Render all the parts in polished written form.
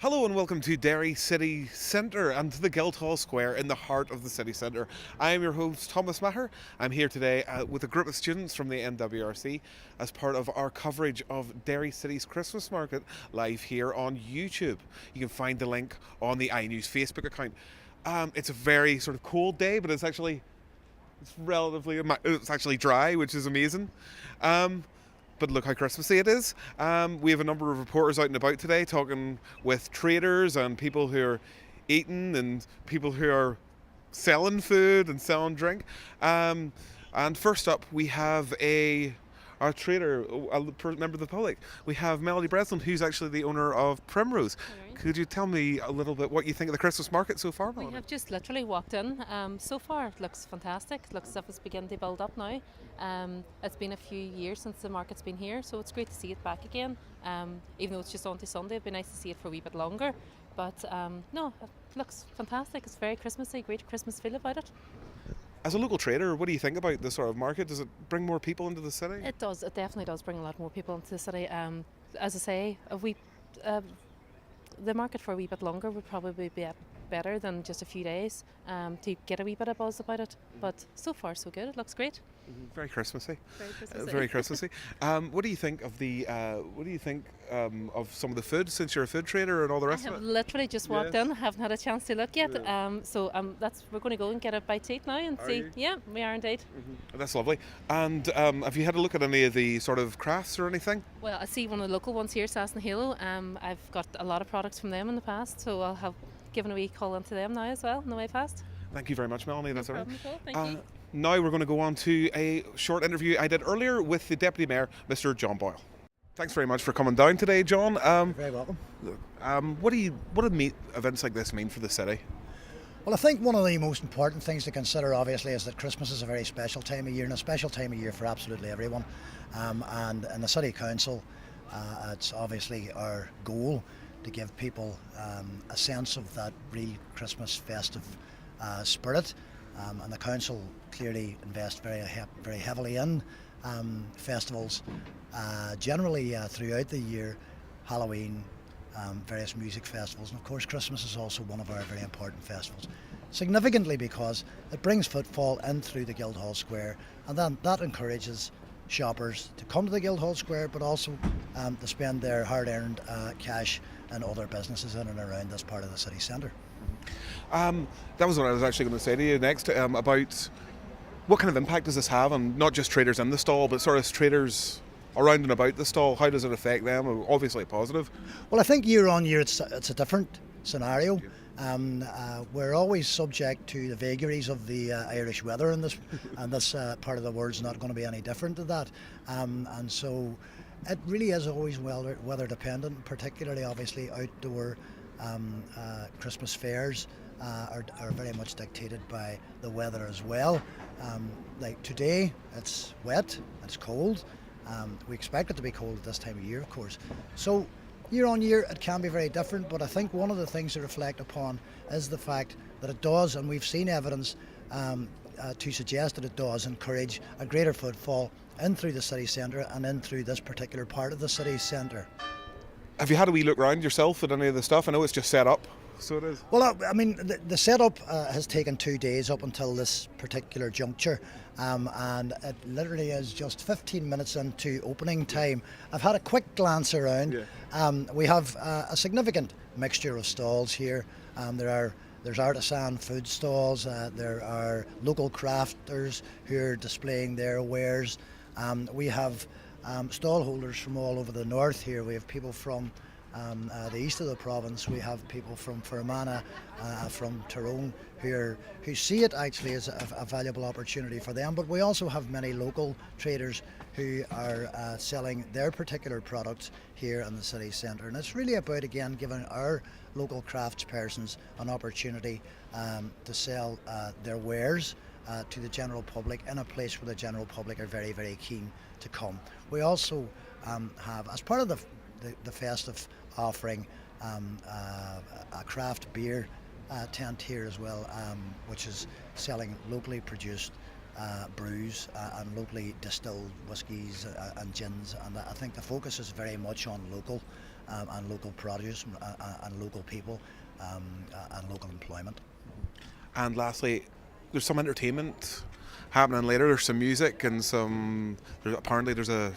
Hello and welcome to Derry City Centre and to the Guildhall Square in the heart of the city centre. I am your host Thomas Maher. I'm here today with a group of students from the NWRC as part of our coverage of Derry City's Christmas market live here on YouTube. You can find the link on the iNews Facebook account. It's a very sort of cold day, but it's actually dry, which is amazing. But look how Christmassy it is. We have a number of reporters out and about today talking with traders and people who are eating and people who are selling food and selling drink. And first up, we have our trader, a member of the public. We have Melody Breslin, who's actually the owner of Primrose. Alright. Could you tell me a little bit what you think of the Christmas market so far, We Melody? have just literally walked in. So far, it looks fantastic. Looks as if it's beginning to build up now. It's been a few years since the market's been here, so it's great to see it back again. Even though it's just on to Sunday, it'd be nice to see it for a wee bit longer. But no, it looks fantastic. It's very Christmassy, great Christmas feel about it. As a local trader, what do you think about this sort of market? Does it bring more people into the city? It does. It definitely does bring a lot more people into the city. As I say, the market for a wee bit longer would probably be better than just a few days to get a wee bit of buzz about it. But so far, so good. It looks great. Very Christmassy. Very Christmassy. Very Christmassy. What do you think of of some of the food, since you're a food trader and all the I rest have of it? literally just walked Yes. in. Haven't had a chance to look yet. Yeah. We're going to go and get a bite to eat now and Are see. you? Yeah, we are indeed. That's lovely. And have you had a look at any of the sort of crafts or anything? Well, I see one of the local ones here, Sass and Halo. I've got a lot of products from them in the past, so I'll have given a wee call into them now as well on the way past. Thank you very much, Melanie. That's all right. Problem at all. Thank you. Now we're going to go on to a short interview I did earlier with the Deputy Mayor, Mr. John Boyle. Thanks very much for coming down today, John. Very welcome. What do events like this mean for the city? Well, I think one of the most important things to consider, obviously, is that Christmas is a very special time of year, and a special time of year for absolutely everyone. And in the City Council, it's obviously our goal to give people a sense of that real Christmas festive spirit. And the council clearly invests very heavily in festivals, generally throughout the year, Halloween, various music festivals, and of course Christmas is also one of our very important festivals. Significantly because it brings footfall in through the Guildhall Square, and then that encourages shoppers to come to the Guildhall Square, but also to spend their hard-earned cash in other businesses in and around this part of the city centre. That was what I was actually going to say to you next, about what kind of impact does this have on not just traders in the stall, but sort of traders around and about the stall. How does it affect them? Obviously positive. Well, I think year on year it's a different scenario. We're always subject to the vagaries of the Irish weather, and this part of the world's not going to be any different to that. And so it really is always weather dependent, particularly obviously outdoor Christmas fairs are very much dictated by the weather as well. Like today, it's wet, it's cold. We expect it to be cold at this time of year, of course. So year on year, it can be very different, but I think one of the things to reflect upon is the fact that it does, and we've seen evidence to suggest that it does encourage a greater footfall in through the city centre and in through this particular part of the city centre. Have you had a wee look around yourself at any of the stuff? I know it's just set up, so it is. Well, I mean, the setup has taken 2 days up until this particular juncture, and it literally is just 15 minutes into opening time. I've had a quick glance around. Yeah. We have a significant mixture of stalls here. There's artisan food stalls. There are local crafters who are displaying their wares. We have stall holders from all over the north here. We have people from the east of the province. We have people from Fermanagh, from Tyrone, who see it actually as a valuable opportunity for them. But we also have many local traders who are selling their particular products here in the city centre. And it's really about, again, giving our local craftspersons an opportunity to sell their wares to the general public in a place where the general public are very, very keen to come. We also have, as part of the festive offering, a craft beer tent here as well, which is selling locally produced brews and locally distilled whiskies and gins, and I think the focus is very much on local. and local produce and local people and local employment. And lastly, there's some entertainment happening later. There's some music and apparently there's a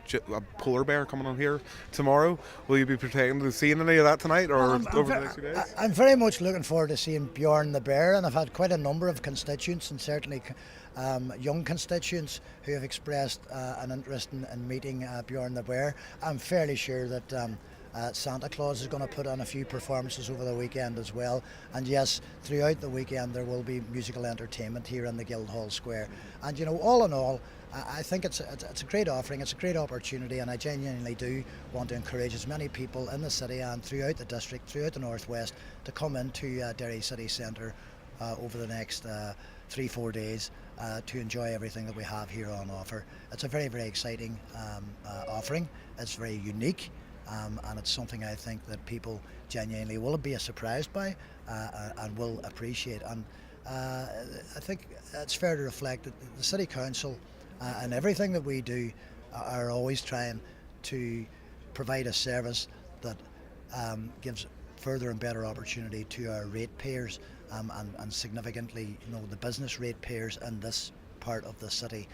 polar bear coming on here tomorrow. Will you be pretending to see any of that tonight or over the next few days? I'm very much looking forward to seeing Bjorn the bear, and I've had quite a number of constituents, and certainly young constituents, who have expressed an interest in meeting Bjorn the bear. I'm fairly sure that Santa Claus is going to put on a few performances over the weekend as well. And yes, throughout the weekend there will be musical entertainment here in the Guildhall Square. And you know, all in all, I think it's a great offering, it's a great opportunity, and I genuinely do want to encourage as many people in the city and throughout the district, throughout the northwest, to come into Derry City Centre over the next 3-4 days to enjoy everything that we have here on offer. It's a very, very exciting offering. It's very unique. And it's something I think that people genuinely will be surprised by and will appreciate. And I think it's fair to reflect that the City Council and everything that we do are always trying to provide a service that gives further and better opportunity to our ratepayers and significantly, you know, the business ratepayers in this part of the city.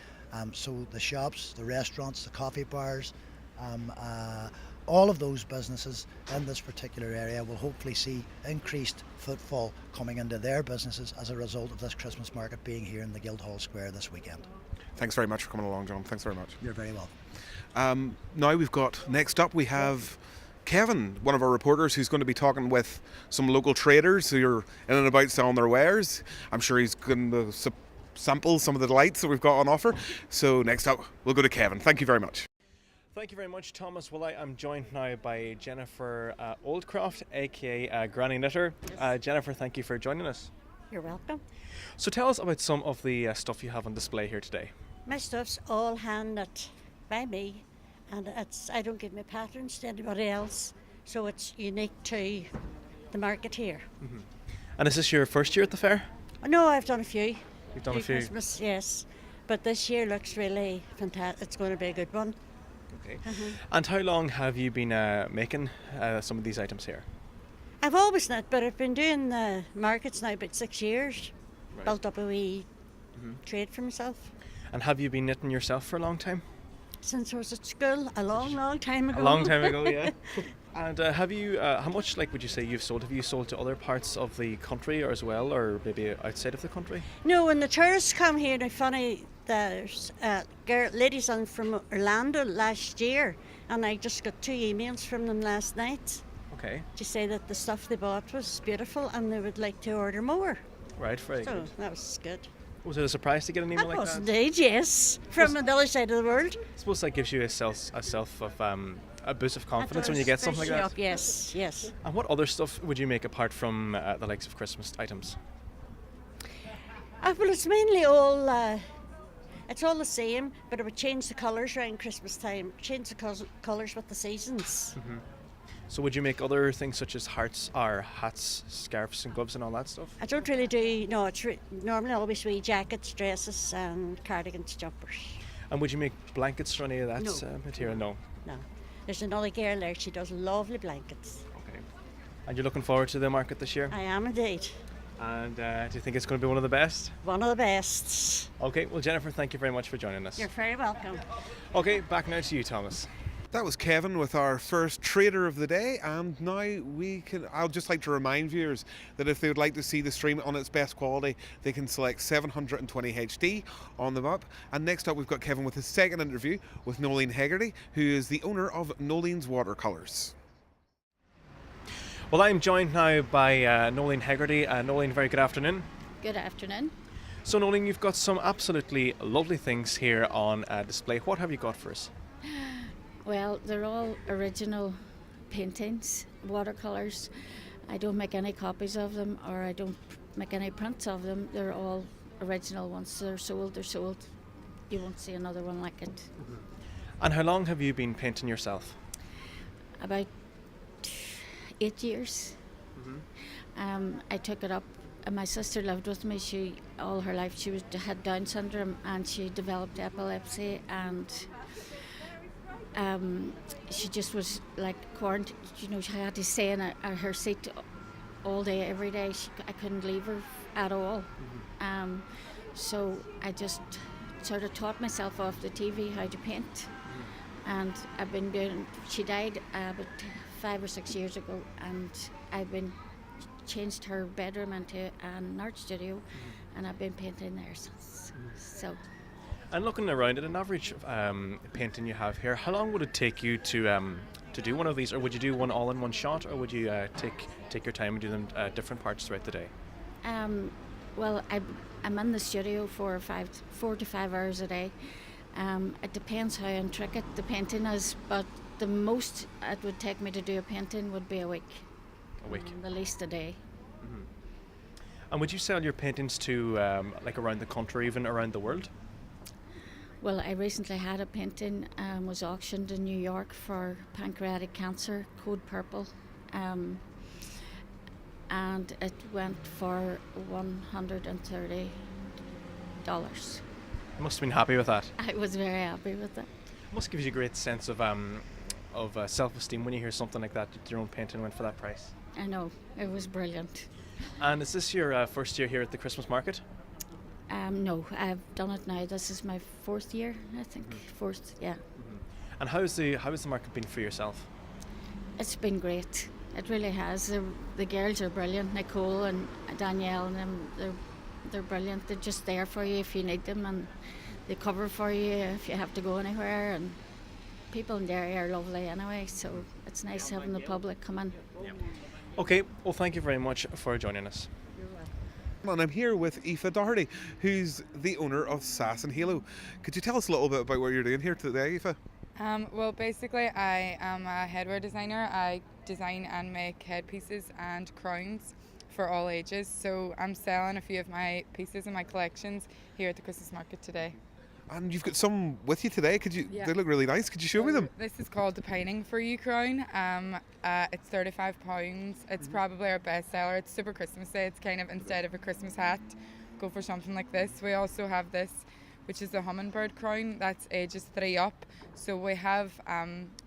So the shops, the restaurants, the coffee bars, all of those businesses in this particular area will hopefully see increased footfall coming into their businesses as a result of this Christmas market being here in the Guildhall Square this weekend. Thanks very much for coming along, John. Thanks very much. You're very welcome. Now next up we have Kevin, one of our reporters, who's going to be talking with some local traders who are in and about selling their wares. I'm sure he's going to sample some of the delights that we've got on offer. So next up, we'll go to Kevin. Thank you very much. Thank you very much, Thomas. Well, I am joined now by Jennifer Oldcroft, aka Granny Knitter. Jennifer, thank you for joining us. You're welcome. So tell us about some of the stuff you have on display here today. My stuff's all hand-knit by me, and I don't give my patterns to anybody else, so it's unique to the market here. Mm-hmm. And is this your first year at the fair? No, I've done a few. You've done a few? Christmas, yes. But this year looks really fantastic. It's going to be a good one. Okay. And how long have you been making some of these items here? I've always knit, but I've been doing the markets now about 6 years. Right. Built up a wee trade for myself. And have you been knitting yourself for a long time? Since I was at school, a long, long time ago. A long time ago, yeah. And have you, how much, would you say you've sold? Have you sold to other parts of the country or as well, or maybe outside of the country? No, when the tourists come here, they're funny. There's ladies on from Orlando last year, and I just got 2 emails from them last night Okay. to say that the stuff they bought was beautiful and they would like to order more. Right, very So good. that was good. Was it a surprise to get an email That like was that? indeed, yes, from the other side of the world. I suppose that gives you a self of a boost of confidence when you get something like that. Up, yes, yes. And what other stuff would you make apart from the likes of Christmas items? Well, it's mainly all. It's all the same, but I would change the colours around Christmas time. Change the colours with the seasons. So would you make other things such as hearts or hats, scarves and gloves and all that stuff? I don't really do. No, it's normally always wee jackets, dresses, and cardigans, jumpers. And would you make blankets or any of that No. material? No. No. There's another girl there, she does lovely blankets. Okay. And you're looking forward to the market this year? I am indeed. And do you think it's going to be one of the best? One of the best. Okay, well Jennifer, thank you very much for joining us. You're very welcome. Okay, back now to you, Thomas. That was Kevin with our first trader of the day, and now I'll just like to remind viewers that if they would like to see the stream on its best quality, they can select 720 HD on the map. And next up we've got Kevin with his second interview with Nolene Hegarty, who is the owner of Nolene's Watercolours. Well, I'm joined now by Nolene Hegarty. Nolene, very good afternoon. Good afternoon. So Nolene, you've got some absolutely lovely things here on display. What have you got for us? Well, they're all original paintings, watercolours. I don't make any copies of them, or I don't make any prints of them. They're all original ones. They're sold, You won't see another one like it. And how long have you been painting yourself? About 8 years. I took it up. My sister lived with me. She all her life had Down syndrome, and she developed epilepsy, and she just was like quarantined. You know, she had to stay in her seat all day, every day. I couldn't leave her at all. So I just sort of taught myself off the TV how to paint. And I've been doing, she died about 5 or 6 years ago, and I've been changed her bedroom into an art studio, and I've been painting there since. So. And looking around at an average painting you have here, how long would it take you to do one of these, or would you do one all in one shot, or would you take your time and do them different parts throughout the day? Well, I'm in the studio for 4 to 5 hours a day. It depends how intricate the painting is, but the most it would take me to do a painting would be a week. A week. The least a day. And would you sell your paintings to like around the country, even around the world? Well, I recently had a painting was auctioned in New York for pancreatic cancer, Code Purple, and it went for $130. You must have been happy with that. I was very happy with it. It must give you a great sense of self-esteem when you hear something like that your own painting went for that price. I know, it was brilliant. And is this your first year here at the Christmas market? No, I've done it now. This is my 4th year, I think. 4th, yeah. And how has the market been for yourself? It's been great. It really has. The girls are brilliant. Nicole and Danielle and them, they're brilliant. They're just there for you if you need them, and they cover for you if you have to go anywhere. And people in Derry are lovely anyway, so it's nice having the public come in. Yeah. Okay, well, thank you very much for joining us. And I'm here with Aoife Doherty, who's the owner of Sass and Halo. Could you tell us a little bit about what you're doing here today, Aoife? Well, basically, I am a headwear designer. I design and make headpieces and crowns for all ages. So I'm selling a few of my pieces in my collections here at the Christmas market today. And you've got some with you today. Yeah. They look really nice. Could you show me them? This is called the Pining for You crown. It's £35. It's probably our best seller. It's super Christmassy. It's kind of, instead of a Christmas hat, go for something like this. We also have this, which is the hummingbird crown. That's ages 3 up. So we have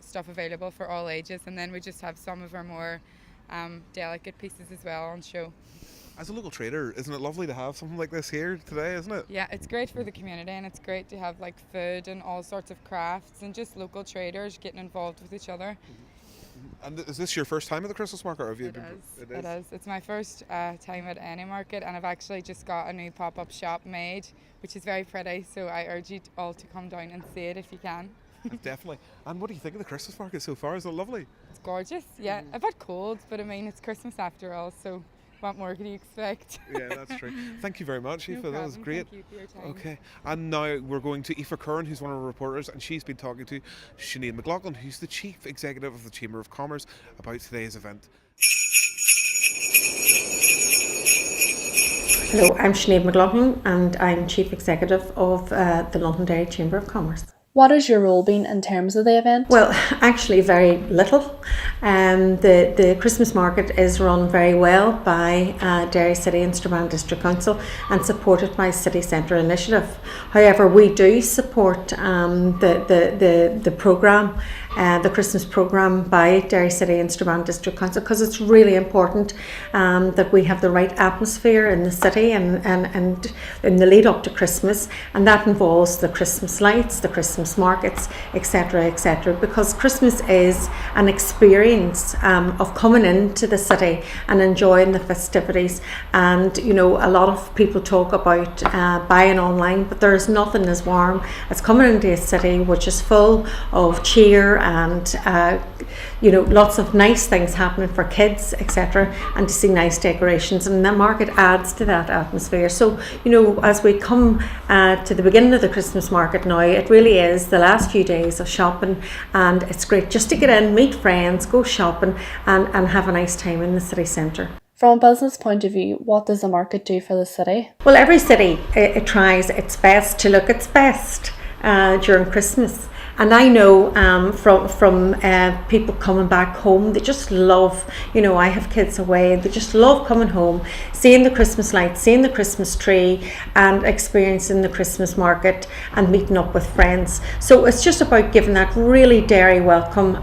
stuff available for all ages, and then we just have some of our more delicate pieces as well on show. As a local trader, isn't it lovely to have something like this here today, isn't it? Yeah, it's great for the community, and it's great to have like food and all sorts of crafts and just local traders getting involved with each other. And is this your first time at the Christmas market? Or have you It is. It's my first time at any market, and I've actually just got a new pop-up shop made, which is very pretty, so I urge you all to come down and see it if you can. Definitely. And what do you think of the Christmas market so far? Is it lovely? It's gorgeous, yeah. A bit cold, but I mean, it's Christmas after all, so what more could you expect? Yeah, that's true. Thank you very much, Aoife. No That was problem. great. Thank you for your time. Okay, and now we're going to Aoife Curran, who's one of our reporters, and she's been talking to Sinead McLaughlin, who's the Chief Executive of the Chamber of Commerce, about today's event. Hello, I'm Sinead McLaughlin, and I'm Chief Executive of the Londonderry Chamber of Commerce. What has your role been in terms of the event? Well, actually very little. The Christmas market is run very well by Derry City and Strabane District Council and supported by City Centre Initiative. However, we do support the programme, the Christmas programme by Derry City and Strabane District Council, because it's really important that we have the right atmosphere in the city and in the lead up to Christmas, and that involves the Christmas lights, the Christmas markets, etc., because Christmas is an experience of coming into the city and enjoying the festivities. And you know, a lot of people talk about buying online, but there's nothing as warm as coming into a city which is full of cheer and you know, lots of nice things happening for kids, etc., and to see nice decorations, and the market adds to that atmosphere. So you know, as we come to the beginning of the Christmas market now, it really is the last few days of shopping, and it's great just to get in, meet friends, go shopping and have a nice time in the city centre. From a business point of view, what does the market do for the city? Well, every city it tries its best to look its best during Christmas. And I know from people coming back home, they just love, I have kids away, they just love coming home, seeing the Christmas lights, seeing the Christmas tree, and experiencing the Christmas market and meeting up with friends. So it's just about giving that really Derry welcome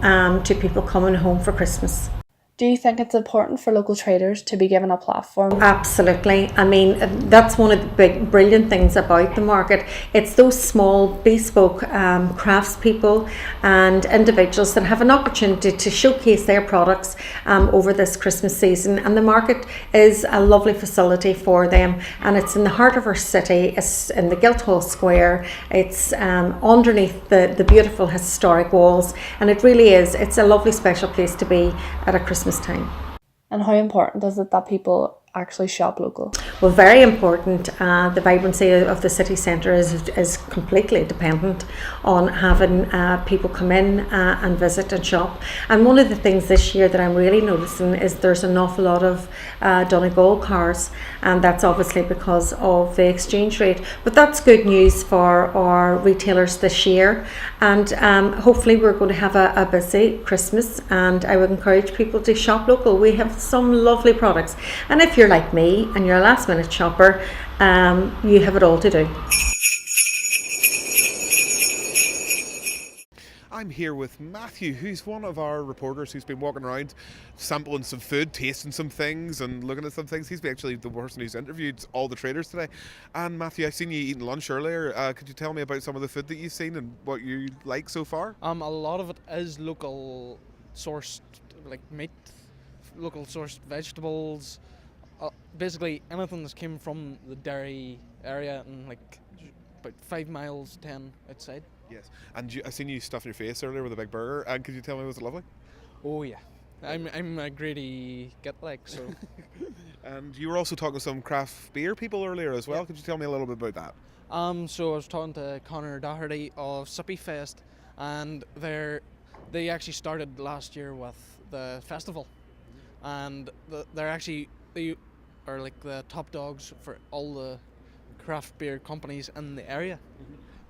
to people coming home for Christmas. Do you think it's important for local traders to be given a platform? Absolutely. I mean, that's one of the big, brilliant things about the market. It's those small, bespoke craftspeople and individuals that have an opportunity to showcase their products over this Christmas season. And the market is a lovely facility for them. And it's in the heart of our city. It's in the Guildhall Square. It's underneath the beautiful historic walls. And it really is. It's a lovely, special place to be at a Christmas time. And how important is it that people actually shop local? Well, very important. The vibrancy of the city centre is completely dependent on having people come in and visit and shop. And one of the things this year that I'm really noticing is there's an awful lot of Donegal cars, and that's obviously because of the exchange rate. But that's good news for our retailers this year, and hopefully we're going to have a busy Christmas, and I would encourage people to shop local. We have some lovely products, and if you're like me and you're a last minute shopper, you have it all to do. I'm here with Matthew, who's one of our reporters who's been walking around sampling some food, tasting some things and looking at some things. He's actually the person who's interviewed all the traders today. And Matthew, I've seen you eating lunch earlier. Could you tell me about some of the food that you've seen and what you like so far? A lot of it is local sourced, like meat, local sourced vegetables, basically anything that's came from the Derry area and like about 5 miles, 10 outside. Yes, and I seen you stuffing your face earlier with a big burger. And could you tell me, was it lovely? Oh yeah, I'm a greedy get-like, so. And you were also talking to some craft beer people earlier as well. Yeah. Could you tell me a little bit about that? So I was talking to Conor Doherty of Sippy Fest, and they actually started last year with the festival, and they are like the top dogs for all the craft beer companies in the area.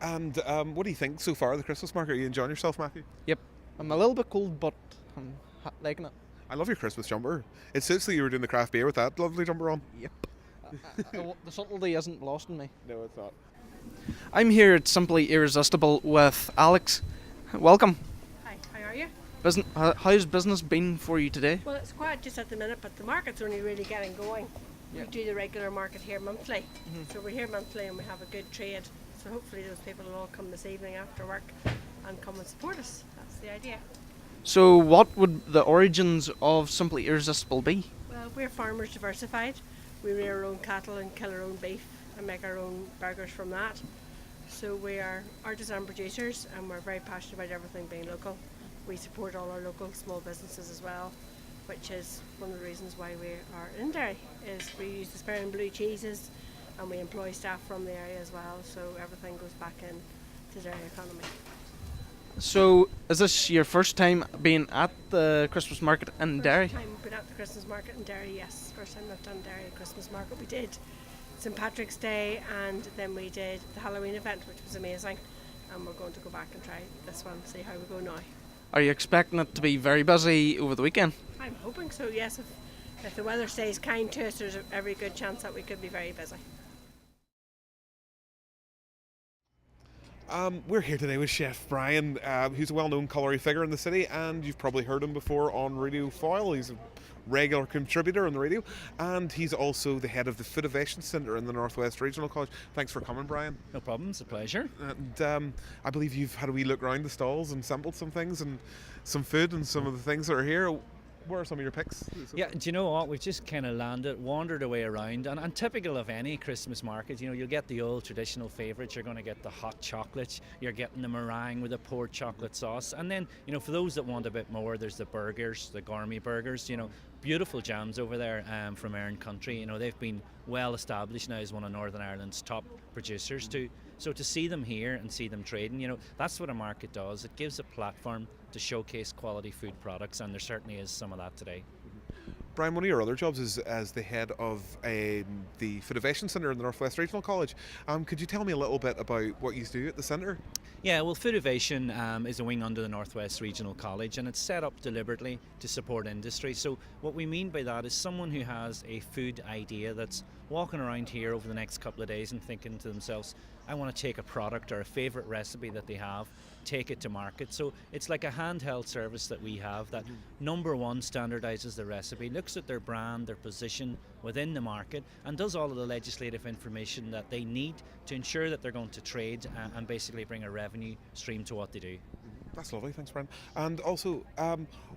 And what do you think so far of the Christmas market? Are you enjoying yourself, Matthew? Yep, I'm a little bit cold, but I'm liking it. I love your Christmas jumper. It suits that you were doing the craft beer with that lovely jumper on. Yep. The subtlety isn't lost on me. No, it's not. I'm here at Simply Irresistible with Alex. Welcome. Hi, how are you? How's business been for you today? Well, it's quiet just at the minute, but the market's only really getting going. Yeah. We do the regular market here monthly. So we're here monthly and we have a good trade. So hopefully those people will all come this evening after work and come and support us. That's the idea. So what would the origins of Simply Irresistible be? Well, we're farmers diversified. We rear our own cattle and kill our own beef and make our own burgers from that. So we are artisan producers and we're very passionate about everything being local. We support all our local small businesses as well, which is one of the reasons why we are in Derry, is we use the Spare and Blue cheeses and we employ staff from the area as well, so everything goes back in to the Derry economy. So is this your first time being at the Christmas market in Derry? First time been at the Christmas market in Derry, yes. First time I've done Derry Christmas market. We did St Patrick's Day and then we did the Halloween event, which was amazing, and we're going to go back and try this one, see how we go now. Are you expecting it to be very busy over the weekend? I'm hoping so, yes. If the weather stays kind to us, there's every good chance that we could be very busy. We're here today with Chef Brian, who's a well-known culinary figure in the city, and you've probably heard him before on Radio Foyle. He's a regular contributor on the radio, and he's also the head of the Food Innovation Centre in the Northwest Regional College. Thanks for coming, Brian. No problem, it's a pleasure. And I believe you've had a wee look around the stalls and sampled some things and some food and some of the things that are here. Where are some of your picks? Yeah, do you know what? We've just kind of wandered away around, and typical of any Christmas market, you'll get the old traditional favourites. You're going to get the hot chocolate, you're getting the meringue with a poured chocolate sauce, and then, for those that want a bit more, there's the burgers, the gourmet burgers, beautiful jams over there from Erin Country. They've been well established now as one of Northern Ireland's top producers too. So to see them here and see them trading, that's what a market does. It gives a platform to showcase quality food products, and there certainly is some of that today. Brian, one of your other jobs is as the head of the Food Innovation Centre in the Northwest Regional College. Could you tell me a little bit about what you do at the centre? Yeah, well, Food Innovation is a wing under the Northwest Regional College, and it's set up deliberately to support industry. So what we mean by that is someone who has a food idea that's walking around here over the next couple of days and thinking to themselves, I want to take a product or a favourite recipe that they have, take it to market. So it's like a handheld service that we have that, number one, standardises the recipe, looks at their brand, their position within the market, and does all of the legislative information that they need to ensure that they're going to trade and basically bring a revenue stream to what they do. That's lovely, thanks Brian. And also,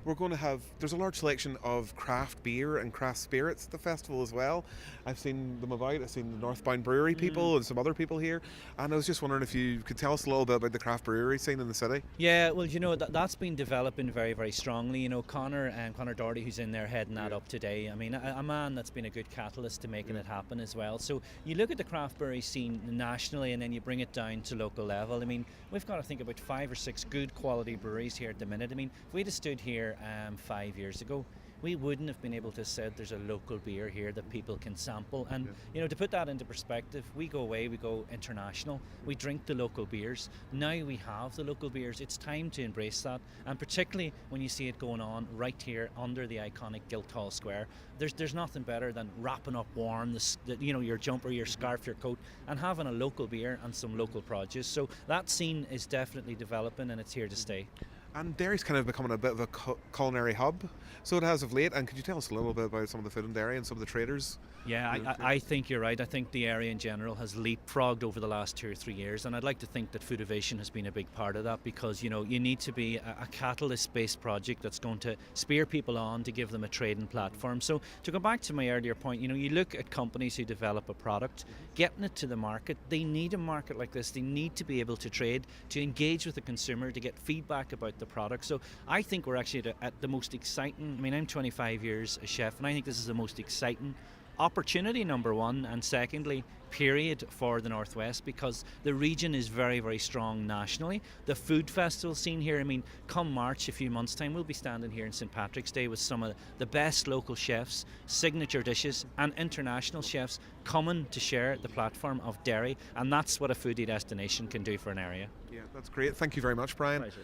we're going to have, there's a large selection of craft beer and craft spirits at the festival as well. I've seen them about, I've seen the Northbound Brewery people and some other people here, and I was just wondering if you could tell us a little bit about the craft brewery scene in the city. Yeah, well, you know, that's been developing very, very strongly. You know, Connor Doherty, who's in there heading that up today, I mean, a man that's been a good catalyst to making it happen as well. So you look at the craft brewery scene nationally and then you bring it down to local level. I mean, we've got to think about 5 or 6 good quality breweries here at the minute. I mean, if we'd have stood here 5 years ago, we wouldn't have been able to say there's a local beer here that people can sample. And you know, to put that into perspective, we go away, we go international, we drink the local beers. Now we have the local beers. It's time to embrace that, and particularly when you see it going on right here under the iconic Guildhall Square. There's nothing better than wrapping up warm, you know, your jumper, your scarf, your coat, and having a local beer and some local produce. So that scene is definitely developing, and it's here to stay. And Derry's kind of becoming a bit of a culinary hub, so it has of late. And could you tell us a little bit about some of the food in Derry and some of the traders? Yeah, I think you're right. I think the area in general has leapfrogged over the last 2 or 3 years, and I'd like to think that Food Innovation has been a big part of that, because you know, you need to be a catalyst-based project that's going to spear people on to give them a trading platform. So to go back to my earlier point, you know, you look at companies who develop a product, getting it to the market. They need a market like this. They need to be able to trade, to engage with the consumer, to get feedback about the product. So I think we're actually at the most exciting. I mean, I'm 25 years a chef, and I think this is the most exciting opportunity, number one, and secondly, period, for the Northwest, because the region is very, very strong nationally. The food festival scene here, I mean, come March, a few months' time, we'll be standing here on St. Patrick's Day with some of the best local chefs, signature dishes, and international chefs coming to share the platform of Derry, and that's what a foodie destination can do for an area. Yeah, that's great. Thank you very much, Brian. Pleasure.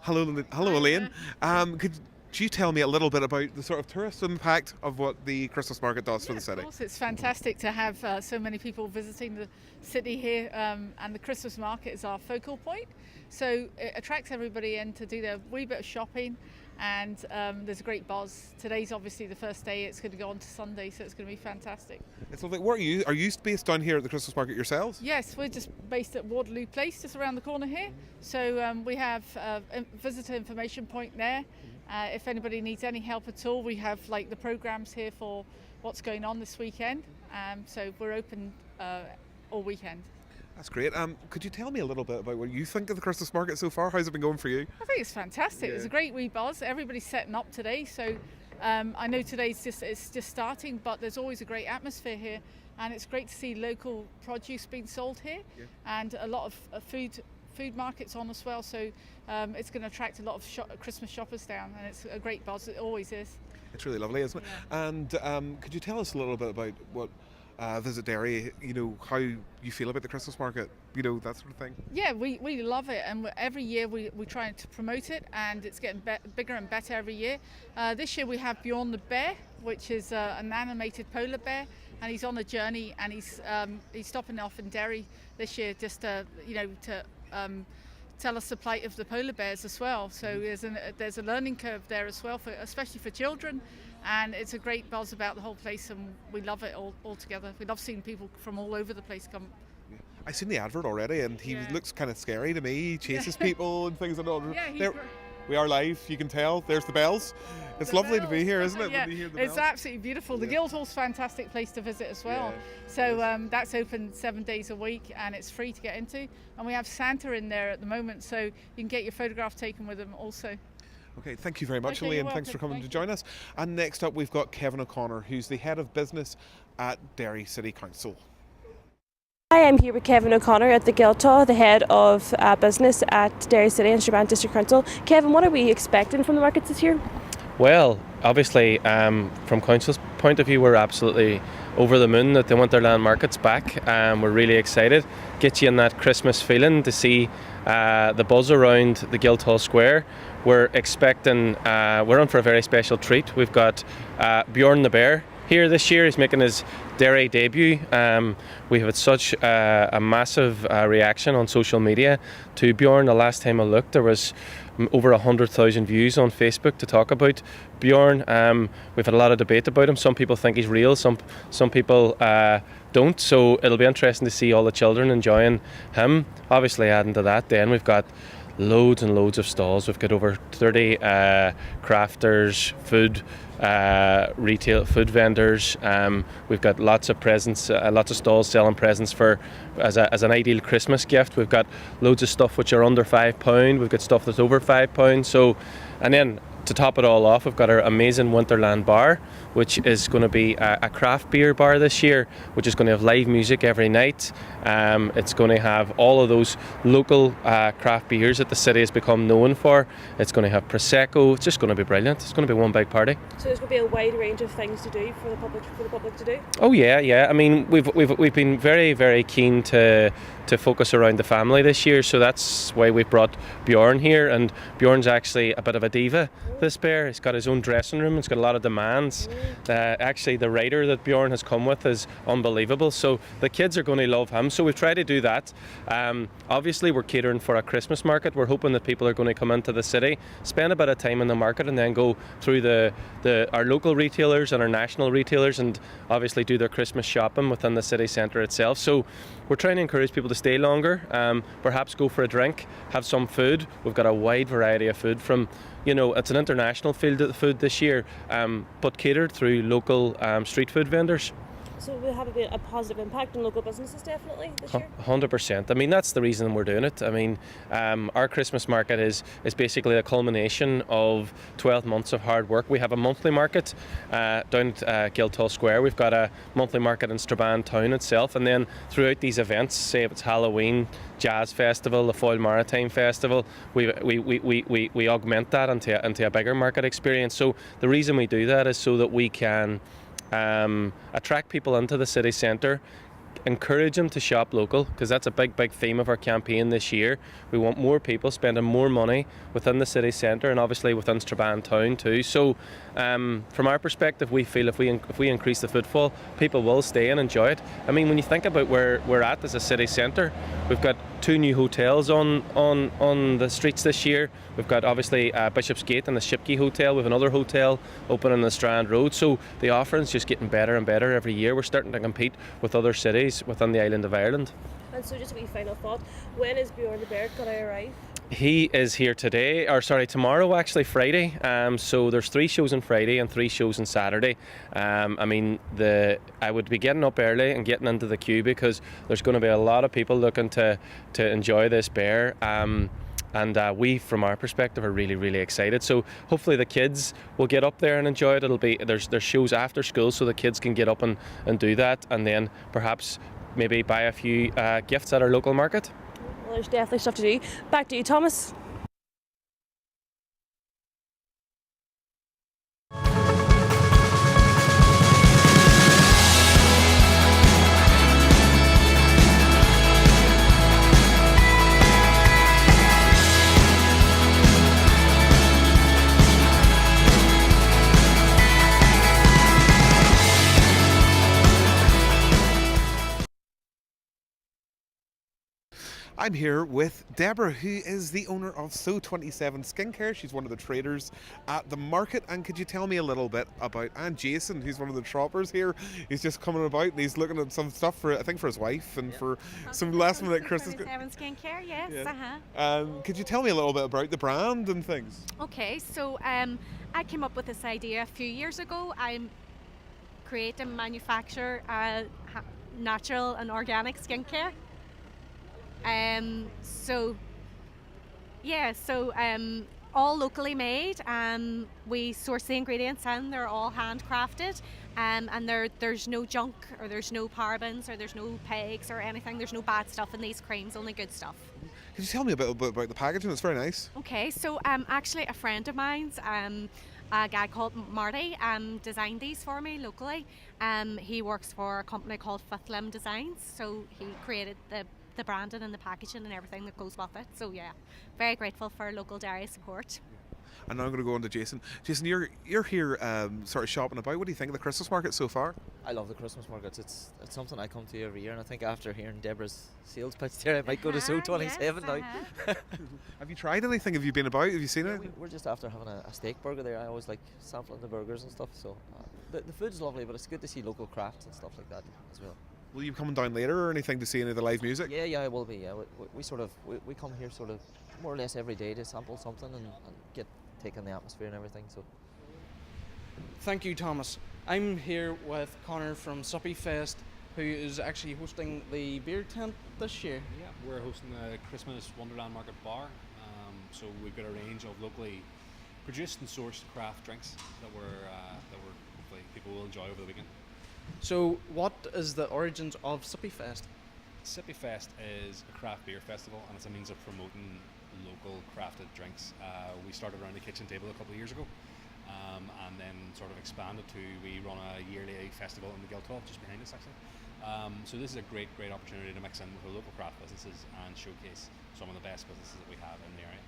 Hello, Elaine. Could you tell me a little bit about the sort of tourist impact of what the Christmas market does for the city? Of course, it's fantastic to have so many people visiting the city here, and the Christmas market is our focal point. So it attracts everybody in to do their wee bit of shopping, and there's a great buzz. Today's obviously the first day. It's going to go on to Sunday, so it's going to be fantastic. It's lovely. Where are you based down here at the Christmas market yourselves? Yes, we're just based at Waterloo Place, just around the corner here. So we have a visitor information point there. If anybody needs any help at all, we have like the programs here for what's going on this weekend. So we're open all weekend. That's great. Could you tell me a little bit about what you think of the Christmas market so far? How's it been going for you? I think it's fantastic. There's a great wee buzz. Everybody's setting up today, so I know today's just starting, but there's always a great atmosphere here, and it's great to see local produce being sold here, and a lot of food markets on as well. So it's going to attract a lot of Christmas shoppers down, and it's a great buzz. It always is. It's really lovely, isn't it? Yeah. And could you tell us a little bit about what Visit Derry, you know, how you feel about the Christmas market, you know, that sort of thing? Yeah, we love it, and every year we try to promote it, and it's getting bigger and better every year. This year we have Bjorn the Bear, which is an animated polar bear, and he's on a journey, and he's stopping off in Derry this year just to tell us the plight of the polar bears as well. So there's a learning curve there as well, especially for children, and it's a great buzz about the whole place, and we love it all together. We love seeing people from all over the place come. I've seen the advert already, and he looks kind of scary to me. He chases people and things like that. Yeah, we are live, you can tell. There's the bells. It's lovely to be here, isn't it? Yeah, when you hear the it's bells? absolutely beautiful. The Guildhall's a fantastic place to visit as well. So that's open 7 days a week, and it's free to get into. And we have Santa in there at the moment, so you can get your photograph taken with him also. Okay, thank you very much, Okay, Elaine. you're Thanks for welcome. coming Thank to join us. And next up, we've got Kevin O'Connor, who's the head of business at Derry City Council. Hi, I'm here with Kevin O'Connor at the Guildhall, the head of business at Derry City and Strabane District Council. Kevin, what are we expecting from the markets this year? Well, obviously, from Council's point of view, we're absolutely over the moon that the Winterland Market's back. We're really excited. Gets you in that Christmas feeling to see the buzz around the Guildhall Square. We're expecting, we're on for a very special treat. We've got Bjorn the Bear here this year. He's making his Derry debut. We have had such a massive reaction on social media to Bjorn. The last time I looked, there was over 100,000 views on Facebook to talk about Bjorn. We've had a lot of debate about him. Some people think he's real, some people don't. So it'll be interesting to see all the children enjoying him. Obviously, adding to that, then we've got loads and loads of stalls. We've got over 30 crafters, retail food vendors. We've got lots of presents, lots of stalls selling presents for as an ideal Christmas gift. We've got loads of stuff which are under £5. We've got stuff that's over £5. So, and then to top it all off, we've got our amazing Winterland bar, which is going to be a craft beer bar this year, which is going to have live music every night. It's going to have all of those local craft beers that the city has become known for. It's going to have Prosecco. It's just going to be brilliant. It's going to be one big party. So there's going to be a wide range of things to do for the public to do. Oh yeah. I mean, we've been very, very keen to focus around the family this year, so that's why we've brought Bjorn here. And Bjorn's actually a bit of a diva, this bear. He's got his own dressing room. It's got a lot of demands. Actually, the rider that Bjorn has come with is unbelievable, so the kids are going to love him. So we've tried to do that. Obviously, we're catering for a Christmas market. We're hoping that people are going to come into the city, spend a bit of time in the market, and then go through our local retailers and our national retailers, and obviously do their Christmas shopping within the city centre itself. So we're trying to encourage people to stay longer, perhaps go for a drink, have some food. We've got a wide variety of food from, it's an international field of food this year, but catered through local street food vendors. So we'll have a positive impact on local businesses definitely this year? 100%. I mean, that's the reason we're doing it. I mean, our Christmas market is basically a culmination of 12 months of hard work. We have a monthly market down at Guildhall Square. We've got a monthly market in Strabane town itself, and then throughout these events, say if it's Halloween, Jazz Festival, the Foyle Maritime Festival, we augment that into a bigger market experience. So the reason we do that is so that we can attract people into the city centre, encourage them to shop local, because that's a big theme of our campaign this year. We want more people spending more money within the city centre, and obviously within Strabane town too. So from our perspective, we feel if we increase the footfall, people will stay and enjoy it. I mean, when you think about where we're at as a city centre, we've got 2 new hotels on the streets this year. We've got obviously Bishopsgate and the Shipquay Hotel. We have another hotel open on the Strand Road. So the offering's just getting better and better every year. We're starting to compete with other cities within the island of Ireland. And so just a wee final thought, when is Bjorn the Bear going to arrive? He is here tomorrow actually, Friday. So there's 3 shows on Friday and 3 shows on Saturday. I mean, I would be getting up early and getting into the queue, because there's going to be a lot of people looking to enjoy this bear. And we, from our perspective, are really, really excited. So hopefully the kids will get up there and enjoy it. There's shows after school, so the kids can get up and do that, and then perhaps maybe buy a few gifts at our local market. Well, there's definitely stuff to do. Back to you, Thomas. I'm here with Deborah, who is the owner of So27 Skincare. She's one of the traders at the market. And could you tell me a little bit about, and Jason, who's one of the shoppers here, he's just coming about and he's looking at some stuff for his wife and for some last minute Christmas. So27 Skincare, yes. Yeah. Could you tell me a little bit about the brand and things? Okay, so I came up with this idea a few years ago. I create and manufacture natural and organic skincare. All locally made. We source the ingredients in, they're all handcrafted, and there's no junk, or there's no parabens, or there's no pegs or anything. There's no bad stuff in these creams, only good stuff. Could you tell me a bit about the packaging? It's very nice. Okay, so actually a friend of mine's a guy called Marty designed these for me locally. He works for a company called Fifth Limb Designs, so he created the branding and the packaging and everything that goes with it. So yeah, very grateful for local dairy support. And now I'm going to go on to Jason. Jason, you're here sort of shopping about. What do you think of the Christmas market so far? I love the Christmas markets. It's something I come to every year, and I think after hearing Deborah's sales pitch there, I might go to Show 27 now. Have you tried anything? Have you been about? Have you seen it? We're just after having a steak burger there. I always like sampling the burgers and stuff. So the food's lovely, but it's good to see local crafts and stuff like that as well. Will you be coming down later or anything to see any of the live music? Yeah, I will be. Yeah, we come here sort of more or less every day to sample something and get take in the atmosphere and everything. So. Thank you, Thomas. I'm here with Connor from Suppy Fest, who is actually hosting the beer tent this year. Yeah, we're hosting the Christmas Wonderland Market Bar. So we've got a range of locally produced and sourced craft drinks that we're hopefully people will enjoy over the weekend. So, what is the origins of Suppy Fest? Suppy Fest is a craft beer festival, and it's a means of promoting local crafted drinks. We started around the kitchen table a couple of years ago, and then sort of expanded to we run a yearly festival in the Guildhall just behind us actually. So this is a great opportunity to mix in with the local craft businesses and showcase some of the best businesses that we have in the area.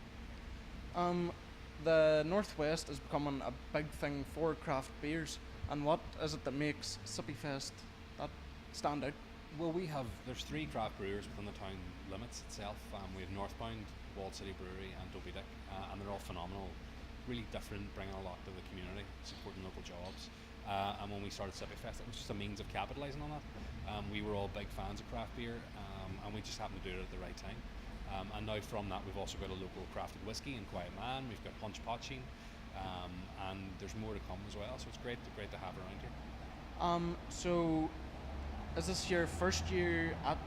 The Northwest is becoming a big thing for craft beers, and what is it that makes Suppy Fest that stand out? Well, there's 3 craft brewers within the town limits itself. We have Northbound, Walled City Brewery and Dopey Dick, and they're all phenomenal, really different, bringing a lot to the community, supporting local jobs. And when we started Suppy Fest, it was just a means of capitalising on that. We were all big fans of craft beer, and we just happened to do it at the right time. And now from that, we've also got a local crafted whiskey in Quiet Man. We've got Punch Potching, and there's more to come as well. So it's great to have around here. So, is this your first year at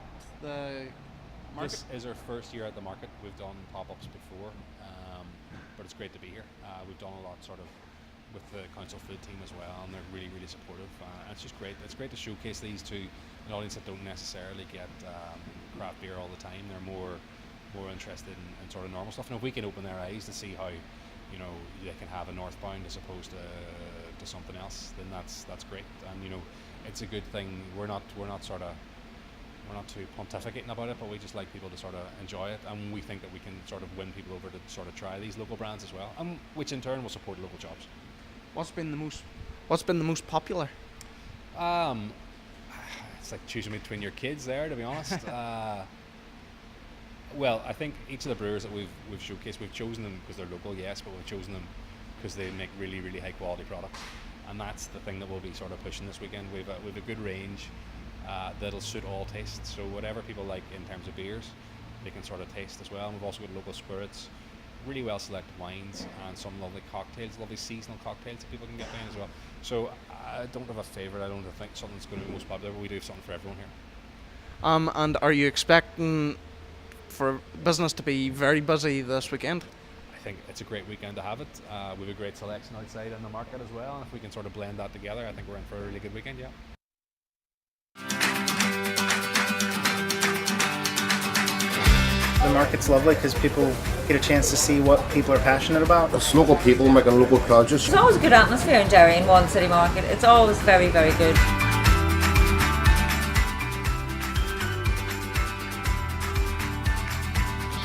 the market? This is our first year at the market. We've done pop-ups before, but it's great to be here. We've done a lot sort of with the council food team as well, and they're really supportive. And it's just great. It's great to showcase these to an audience that don't necessarily get craft beer all the time. They're more interested in sort of normal stuff. And if we can open their eyes to see how, they can have a Northbound as opposed to something else, then that's great. And it's a good thing. We're not too pontificating about it, but we just like people to sort of enjoy it, and we think that we can sort of win people over to sort of try these local brands as well, and which in turn will support local jobs. What's been the most popular? It's like choosing between your kids there, to be honest. Well, I think each of the brewers that we've showcased, we've chosen them because they're local, yes, but we've chosen them because they make really high quality products, and that's the thing that we'll be sort of pushing this weekend. We've a good range that'll suit all tastes, so whatever people like in terms of beers, they can sort of taste as well. And we've also got local spirits, really well selected wines, and some lovely cocktails, lovely seasonal cocktails that people can get in as well. So I don't have a favourite. I don't think something's going to be most popular, but we do have something for everyone here. And are you expecting for business to be very busy this weekend? I think it's a great weekend to have it. We have a great selection outside in the market as well, and if we can sort of blend that together, I think we're in for a really good weekend, yeah. The market's lovely because people get a chance to see what people are passionate about. It's local people making local produce. There's always a good atmosphere in Derry in Walled City Market. It's always very good.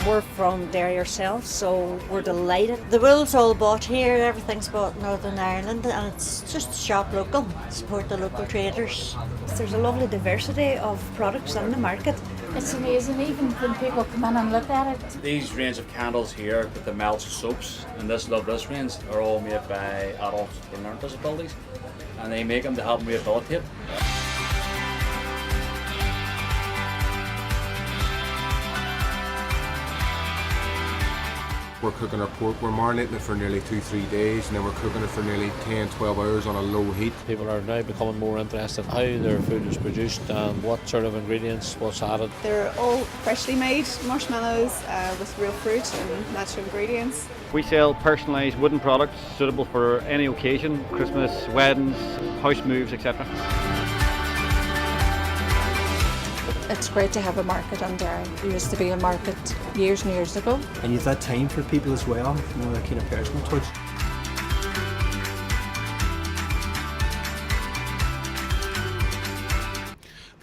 We're from Derry ourselves, so we're delighted. The wool's all bought here, everything's bought in Northern Ireland, and it's just shop local, support the local traders. There's a lovely diversity of products in the market. It's amazing, even when people come in and look at it. These range of candles here with the melts soaps and this Love This range are all made by adults with learning disabilities, and they make them to help them rehabilitate. We're cooking our pork, we're marinating it for nearly 2-3 days, and then we're cooking it for nearly 10-12 hours on a low heat. People are now becoming more interested in how their food is produced and what sort of ingredients, what's added. They're all freshly made marshmallows with real fruit and natural ingredients. We sell personalised wooden products suitable for any occasion, Christmas, weddings, house moves, etc. It's great to have a market on Derry. There used to be a market years and years ago. And you've that time for people as well, that kind of personal touch.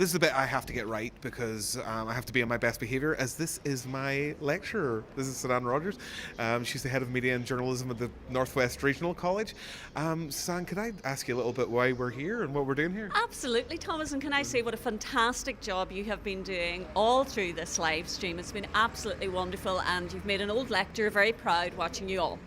This is the bit I have to get right because I have to be on my best behaviour, as this is my lecturer. This is Suzanne Rogers. She's the head of media and journalism at the Northwest Regional College. Suzanne, could I ask you a little bit why we're here and what we're doing here? Absolutely, Thomas, and can I say what a fantastic job you have been doing all through this live stream. It's been absolutely wonderful, and you've made an old lecturer very proud watching you all.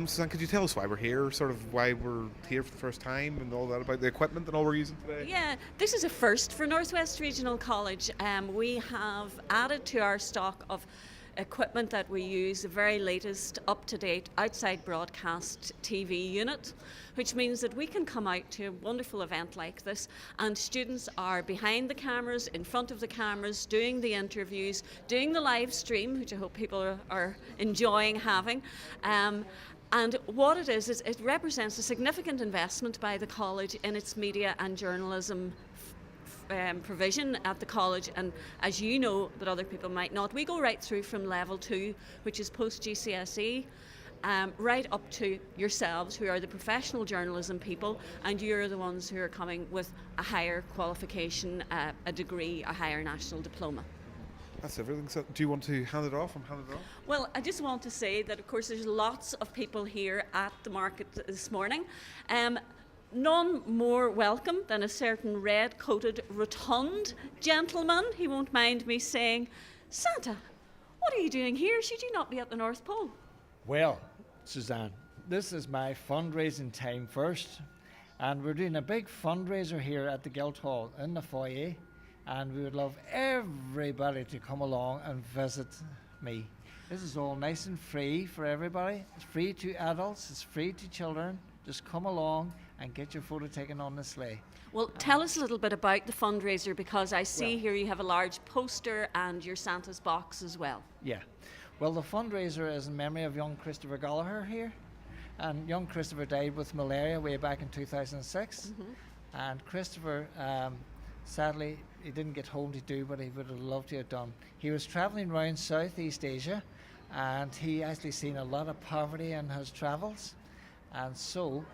Suzanne, could you tell us why we're here, sort of why we're here for the first time and all that, about the equipment and all we're using today? Yeah, this is a first for Northwest Regional College. We have added to our stock of equipment that we use, the very latest up-to-date outside broadcast TV unit, which means that we can come out to a wonderful event like this and students are behind the cameras, in front of the cameras, doing the interviews, doing the live stream, which I hope people are enjoying having. And what it is it represents a significant investment by the college in its media and journalism provision at the college, and as you know, but other people might not, we go right through from level 2, which is post GCSE, right up to yourselves, who are the professional journalism people, and you're the ones who are coming with a higher qualification, a degree, a higher national diploma. That's everything. So do you want to hand it off? I'm handing it off. Well, I just want to say that, of course, there's lots of people here at the market this morning. None more welcome than a certain red-coated, rotund gentleman, he won't mind me saying. Santa, what are you doing here? Should you not be at the North Pole? Well, Suzanne, this is my fundraising time first, and we're doing a big fundraiser here at the Guildhall in the foyer, and we would love everybody to come along and visit me. This is all nice and free for everybody. It's free to adults, it's free to children. Just come along and get your photo taken on the sleigh. Well, tell us a little bit about the fundraiser, because I see here you have a large poster and your Santa's box as well. Yeah. Well, the fundraiser is in memory of young Christopher Gallagher here. And young Christopher died with malaria way back in 2006. And Christopher, sadly, he didn't get home to do what he would have loved to have done. He was traveling around Southeast Asia, and he actually seen a lot of poverty in his travels. And so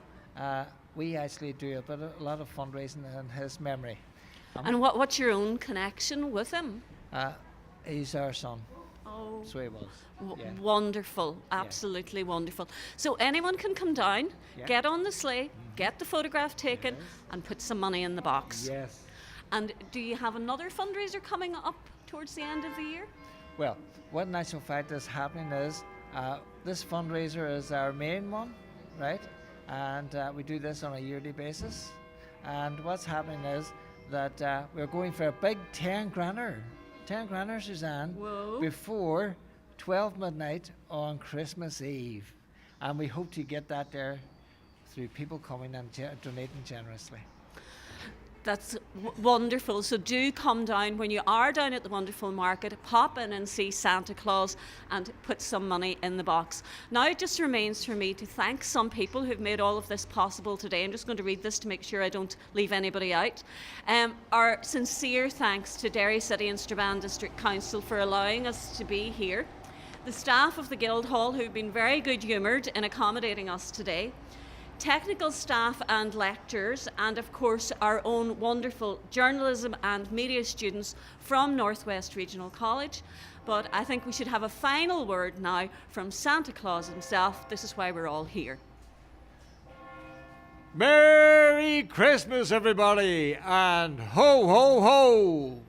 we actually do a lot of fundraising in his memory. And what's your own connection with him? He's our son. Oh, so he was. Wonderful, absolutely wonderful. So anyone can come down, get on the sleigh, get the photograph taken, and put some money in the box. Yes. And do you have another fundraiser coming up towards the end of the year? Well, what in actual fact is happening is this fundraiser is our main one, right? And we do this on a yearly basis. And what's happening is that we're going for a big 10 grander, Suzanne, before 12 midnight on Christmas Eve. And we hope to get that there through people coming and donating generously. That's wonderful. So do come down. When you are down at the wonderful market, pop in and see Santa Claus and put some money in the box. Now it just remains for me to thank some people who've made all of this possible today. I'm just going to read this to make sure I don't leave anybody out. Our sincere thanks to Derry City and Strabane District Council for allowing us to be here. The staff of the Guildhall, who've been very good humoured in accommodating us today. Technical staff and lecturers, and of course our own wonderful journalism and media students from Northwest Regional College. But I think we should have a final word now from Santa Claus himself. This is why we're all here. Merry Christmas, everybody, and ho, ho, ho!